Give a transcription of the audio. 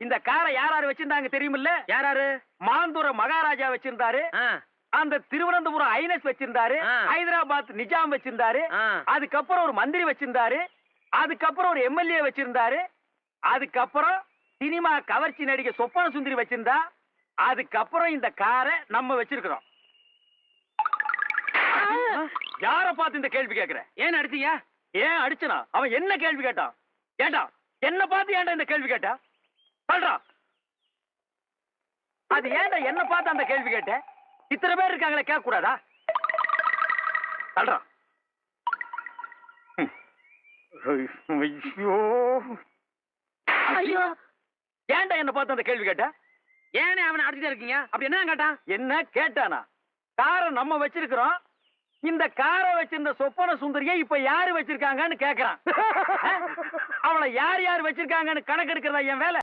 இந்த காரை யாராரு வச்சிருந்தாங்க தெரியுமில்ல? யாராரு? மாந்தூர மகாராஜா வச்சிருந்தாரு. அந்த திருவனந்தபுரம் ஐனஸ் வச்சிருந்தாரு. ஹைதராபாத் நிஜாம் வச்சிருந்தாரு. அதுக்கப்புறம் ஒரு மந்திரி வச்சிருந்தாரு. அதுக்கப்புறம் ஒரு எம்எல்ஏ வச்சிருந்தாரு. அதுக்கப்புறம் சினிமா கவர்ச்சி நடிகை சொப்பன சுந்தரி வச்சிருந்தா. அதுக்கப்புறம் இந்த காரை நம்ம வச்சிருக்கிறோம். யார பார்த்து இந்த கேள்வி கேட்கிற? ஏன் அடிச்சீங்க? ஏன் அடிச்சனா? அவன் என்ன கேள்வி கேட்டான்? ஏண்டா என்ன பார்த்து ஏன்டா இந்த கேள்வி கேட்டா? சொல்றா. அது ஏன்டா என்ன பார்த்து அந்த கேள்வி கேட்ட? இத்தனை பேர் இருக்காங்களே, கேட்க கூடாதா? சொல்றா. ஐயோ ஐயோ, ஏன்டா என்ன பார்த்து அந்த கேள்வி கேட்ட? ஏனே அவனை அடிச்சுட்டே இருக்கீங்க? அப்படி என்ன கேட்டான்? என்ன கேட்டானா? காரை நம்ம வச்சிருக்கிறோம். இந்த காரை வச்சிருந்த சொப்பன சுந்தரியை இப்ப யாரு வச்சிருக்காங்கன்னு கேக்குறான். அவளை யார் யார் வச்சிருக்காங்கன்னு கணக்கு எடுக்கிறதா என் வேலை?